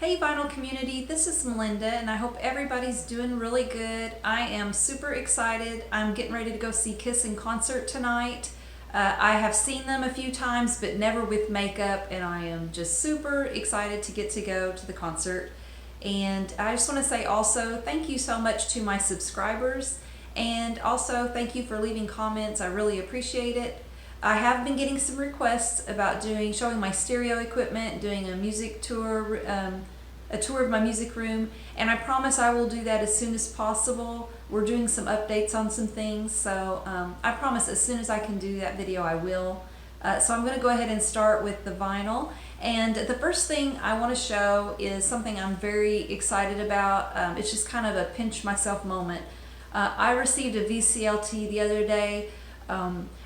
Hey vinyl community, this is Melinda and I hope everybody's doing really good. I am super excited. I'm getting ready to go see Kiss in concert tonight. I have seen them a few times but never with makeup, and I am just super excited to get to go to the concert. And I just want to say also thank you so much to my subscribers, and also thank you for leaving comments. I really appreciate it. I have been getting some requests about showing my stereo equipment, doing a music tour, a tour of my music room, and I promise I will do that as soon as possible. We're doing some updates on some things, so I promise as soon as I can do that video, I will. So I'm going to go ahead and start with the vinyl. And the first thing I want to show is something I'm very excited about. It's just kind of a pinch myself moment. I received a VCLT the other day.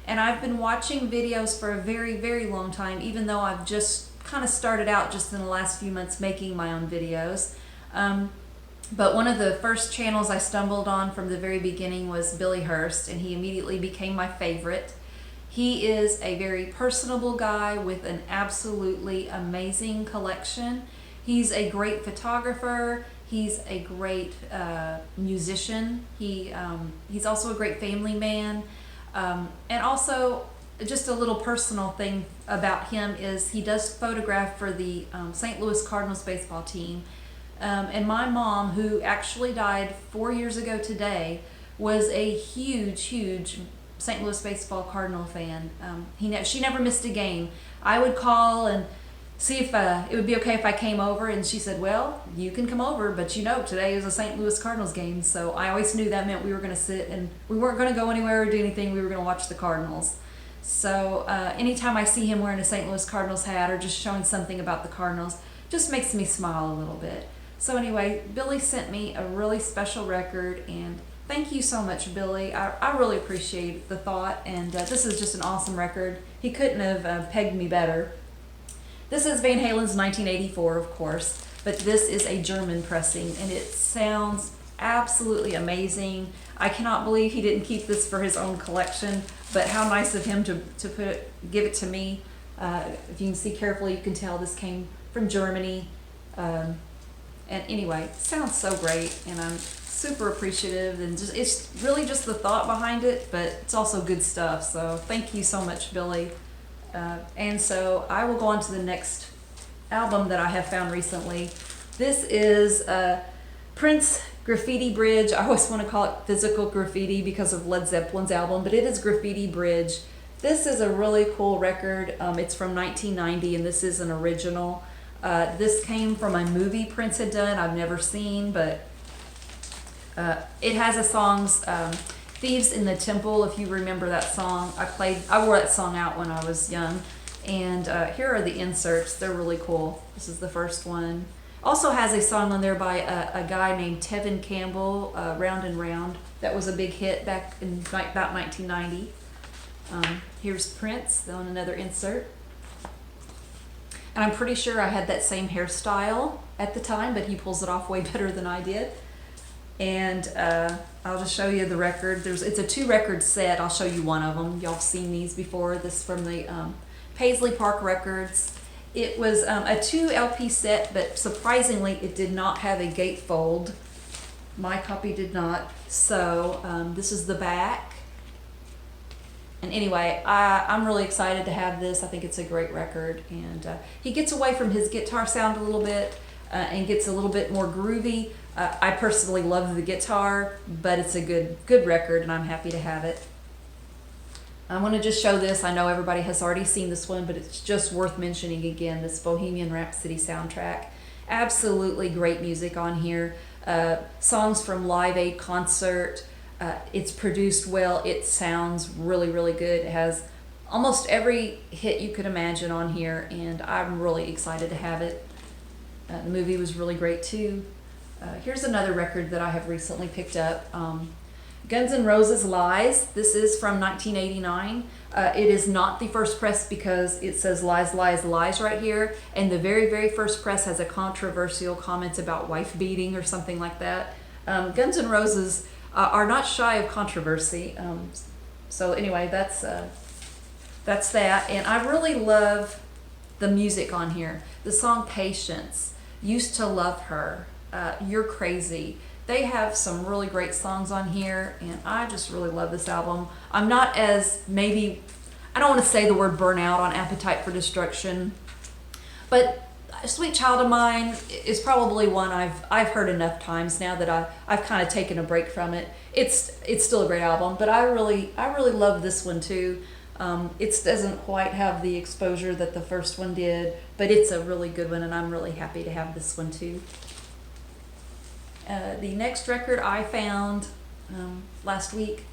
And I've been watching videos for a very, very long time, even though I've just kind of started out just in the last few months making my own videos. But one of the first channels I stumbled on from the very beginning was Billy Hurst, and he immediately became my favorite. He is a very personable guy with an absolutely amazing collection. He's a great photographer. He's a great musician. He's also a great family man. And also, just a little personal thing about him is he does photograph for the St. Louis Cardinals baseball team. And my mom, who actually died 4 years ago today, was a huge, huge St. Louis baseball Cardinal fan. She never missed a game. I would call and see if it would be okay if I came over, and she said, well, you can come over, but today is a St. Louis Cardinals game. So I always knew that meant we were going to sit and we weren't going to go anywhere or do anything. We were going to watch the Cardinals. So anytime I see him wearing a St. Louis Cardinals hat or just showing something about the Cardinals, just makes me smile a little bit. So anyway, Billy sent me a really special record, and thank you so much, Billy. I really appreciate the thought, and this is just an awesome record. He couldn't have pegged me better. This is Van Halen's 1984, of course, but this is a German pressing, and it sounds absolutely amazing. I cannot believe he didn't keep this for his own collection, but how nice of him to give it to me. If you can see carefully, you can tell this came from Germany. And anyway, it sounds so great, and I'm super appreciative, and it's really just the thought behind it, but it's also good stuff. So thank you so much, Billy. And so I will go on to the next album that I have found recently. This is Prince Graffiti Bridge. I always want to call it Physical Graffiti because of Led Zeppelin's album, but it is Graffiti Bridge. This is a really cool record. It's from 1990, and this is an original. This came from a movie Prince had done I've never seen, but it has a songs, Thieves in the Temple, if you remember that song. I wore that song out when I was young. And here are the inserts. They're really cool. This is the first one. Also has a song on there by a guy named Tevin Campbell, Round and Round. That was a big hit back in about 1990. Here's Prince on another insert. And I'm pretty sure I had that same hairstyle at the time, but he pulls it off way better than I did. And I'll just show you the record. It's a 2-record set. I'll show you one of them. Y'all have seen these before. This is from the Paisley Park Records. It was a 2 LP set, but surprisingly it did not have a gatefold. My copy did not. So this is the back. And anyway, I'm really excited to have this. I think it's a great record. And he gets away from his guitar sound a little bit and gets a little bit more groovy. I personally love the guitar, but it's a good record, and I'm happy to have it. I want to just show this. I know everybody has already seen this one, but it's just worth mentioning again, this Bohemian Rhapsody soundtrack. Absolutely great music on here. Songs from Live Aid concert. It's produced well. It sounds really, really good. It has almost every hit you could imagine on here, and I'm really excited to have it. The movie was really great too. Here's another record that I have recently picked up. Guns N' Roses Lies. This is from 1989. It is not the first press because it says Lies, Lies, Lies right here. And the very, very first press has a controversial comment about wife beating or something like that. Guns N' Roses are not shy of controversy. So anyway, that's that. And I really love the music on here. The song Patience. Used to Love Her, You're Crazy. They have some really great songs on here, and I just really love this album. I'm not as, maybe, I don't want to say the word burnout on Appetite for Destruction, but Sweet Child of Mine is probably one I've heard enough times now that I've kind of taken a break from it. It's still a great album, but I really love this one too. It doesn't quite have the exposure that the first one did, but it's a really good one, and I'm really happy to have this one too. The next record I found last week,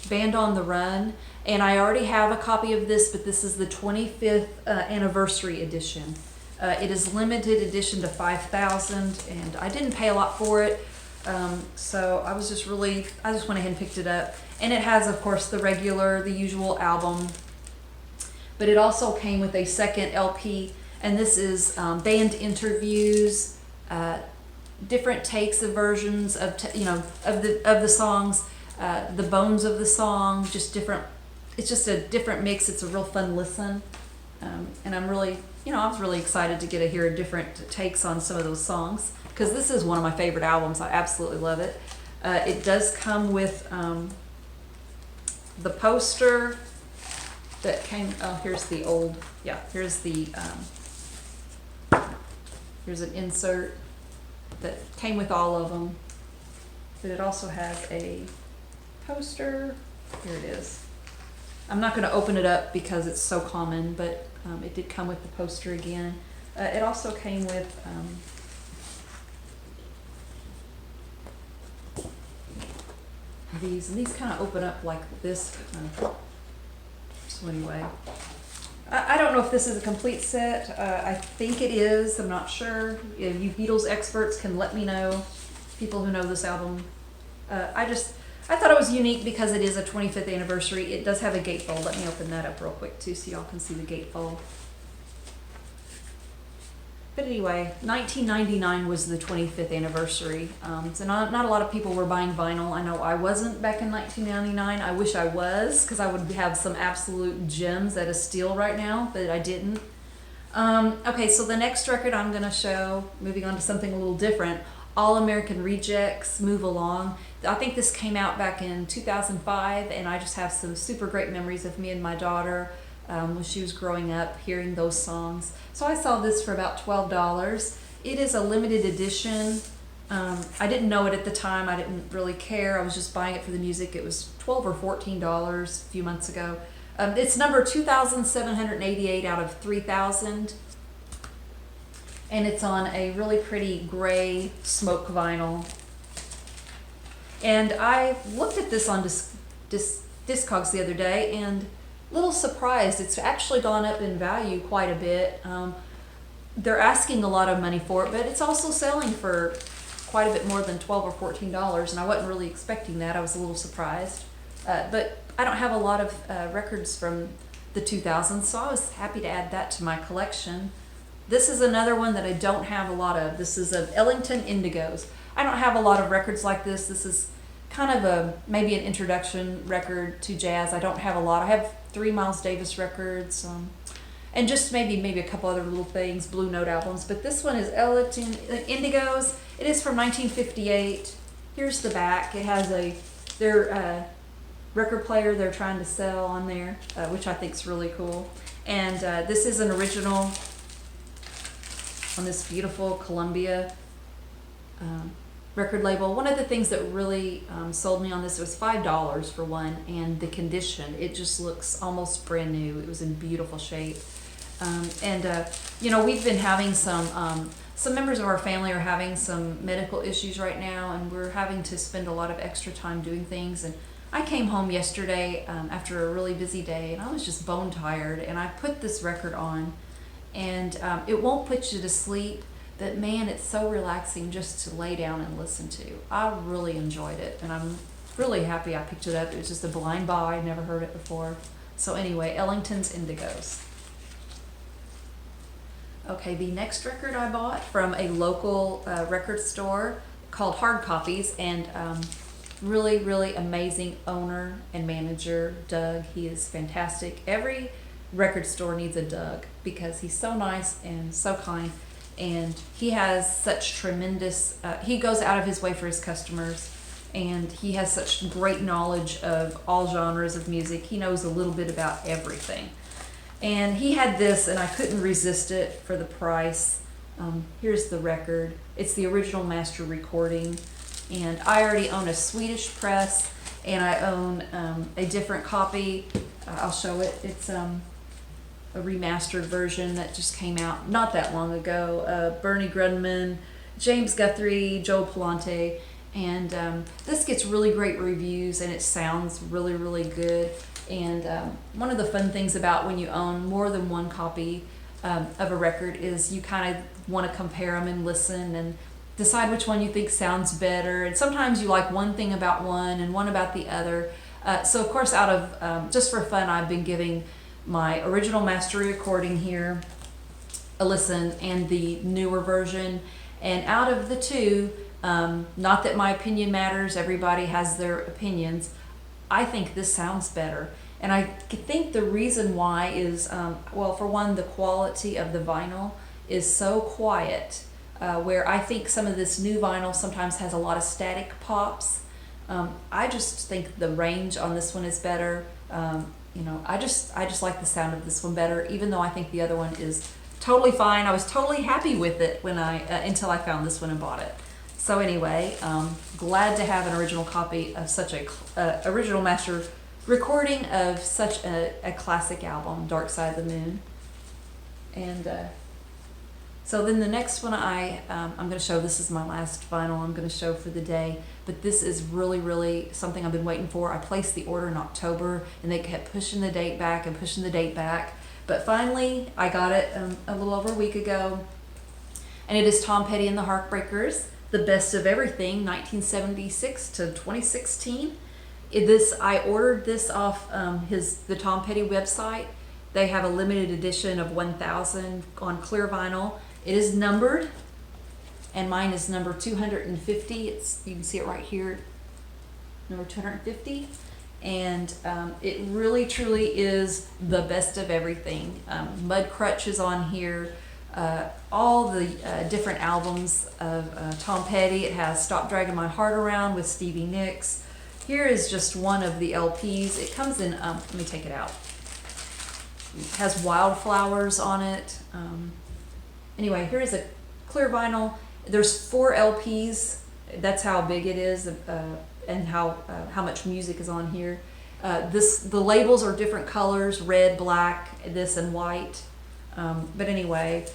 Band on the Run, and I already have a copy of this, but this is the 25th anniversary edition. It is limited edition to 5,000, and I didn't pay a lot for it, so I just went ahead and picked it up. And it has, of course, the usual album, but it also came with a second LP, and this is band interviews, different takes of versions of the songs, the bones of the song, just different. It's just a different mix. It's a real fun listen, and I was really excited to get to hear different takes on some of those songs, because this is one of my favorite albums. I absolutely love it. It does come with the poster that came. Oh, here's the old. Yeah, here's the. Here's an insert that came with all of them, but it also has a poster. Here it is. I'm not going to open it up because it's so common, but it did come with the poster again. It also came with these, and these kind of open up like this. So anyway, I don't know if this is a complete set. I think it is. I'm not sure. If you Beatles experts can let me know, people who know this album. I thought it was unique because it is a 25th anniversary. It does have a gatefold. Let me open that up real quick too so y'all can see the gatefold. But anyway, 1999 was the 25th anniversary. So not a lot of people were buying vinyl. I know I wasn't back in 1999. I wish I was, because I would have some absolute gems at a steal right now, but I didn't. Okay, so the next record I'm going to show, moving on to something a little different, All American Rejects, Move Along. I think this came out back in 2005, and I just have some super great memories of me and my daughter when she was growing up, hearing those songs. So I saw this for about $12. It is a limited edition. I didn't know it at the time. I didn't really care. I was just buying it for the music. It was $12 or $14 a few months ago. It's number 2,788 out of 3,000. And it's on a really pretty gray smoke vinyl. And I looked at this on Discogs the other day, and a little surprised. It's actually gone up in value quite a bit. They're asking a lot of money for it, but it's also selling for quite a bit more than $12 or $14, and I wasn't really expecting that. I was a little surprised. But I don't have a lot of records from the 2000s, so I was happy to add that to my collection. This is another one that I don't have a lot of. This is of Ellington Indigos. I don't have a lot of records like this. This is kind of maybe an introduction record to jazz. I don't have a lot. I have 3 Miles Davis records, and just maybe a couple other little things, Blue Note albums. But this one is Ellington Indigos. It is from 1958. Here's the back. It has their record player they're trying to sell on there, which I think is really cool. And this is an original on this beautiful Columbia record label. One of the things that really sold me on this was $5 for one, and the condition. It just looks almost brand new. It was in beautiful shape. We've been having some members of our family are having some medical issues right now, and we're having to spend a lot of extra time doing things. And I came home yesterday after a really busy day, and I was just bone tired, and I put this record on, and it won't put you to sleep, but man, it's so relaxing just to lay down and listen to. I really enjoyed it, and I'm really happy I picked it up. It was just a blind buy. I never heard it before. So anyway, Ellington's Indigos. Okay, the next record I bought from a local record store called Hard Copies, and really, really amazing owner and manager, Doug. He is fantastic. Every record store needs a Doug because he's so nice and so kind. and he has such tremendous, he goes out of his way for his customers, and he has such great knowledge of all genres of music. He knows a little bit about everything. And he had this, and I couldn't resist it for the price. Here's the record. It's the original master recording, and I already own a Swedish press, and I own a different copy. I'll show it. It's a remastered version that just came out not that long ago. Bernie Grundman, James Guthrie, Joe Palante, and this gets really great reviews, and it sounds really, really good. And one of the fun things about when you own more than one copy of a record is you kind of want to compare them and listen and decide which one you think sounds better. And sometimes you like one thing about one and one about the other. So of course, out of just for fun, I've been giving my original master recording here a listen and the newer version. And out of the two, not that my opinion matters, everybody has their opinions, I think this sounds better. And I think the reason why is, well, for one, the quality of the vinyl is so quiet, where I think some of this new vinyl sometimes has a lot of static pops. I just think the range on this one is better. You know, I just like the sound of this one better, even though I think the other one is totally fine. I was totally happy with it when until I found this one and bought it. So anyway, glad to have an original copy of such a original master recording of such a classic album, Dark Side of the Moon. And so then the next one I'm going to show, this is my last vinyl I'm going to show for the day, but this is really, really something I've been waiting for. I placed the order in October, and they kept pushing the date back and pushing the date back, but finally I got it a little over a week ago, and it is Tom Petty and the Heartbreakers, The Best of Everything, 1976 to 2016. I ordered this off the Tom Petty website. They have a limited edition of 1,000 on clear vinyl. It is numbered, and mine is number 250. You can see it right here, number 250. And it really, truly is the best of everything. Mud Crutch is on here. All the different albums of Tom Petty. It has Stop Dragging My Heart Around with Stevie Nicks. Here is just one of the LPs. It comes in, let me take it out. It has Wildflowers on it. Anyway, here is a clear vinyl. There's 4 LPs. That's how big it is, and how much music is on here. The labels are different colors, red, black, this, and white. But anyway,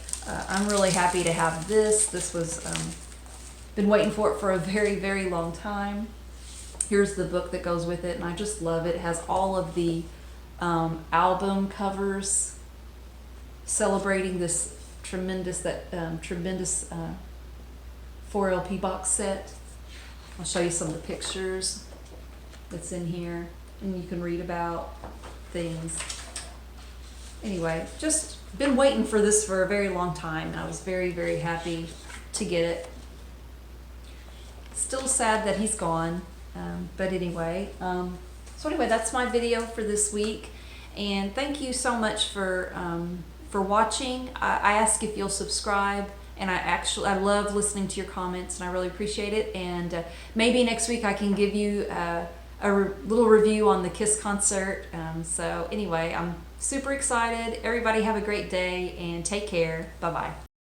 I'm really happy to have this. This was, been waiting for it for a very, very long time. Here's the book that goes with it, and I just love it. It has all of the album covers celebrating this tremendous 4 LP box set. I'll show you some of the pictures that's in here, and you can read about things. Anyway, just been waiting for this for a very long time, and I was very, very happy to get it. Still sad that he's gone, but anyway. So anyway, that's my video for this week, and thank you so much for watching. I ask if you'll subscribe, and I love listening to your comments, and I really appreciate it. And maybe next week I can give you a little review on the Kiss concert. So anyway, I'm super excited. Everybody have a great day and take care. Bye-bye.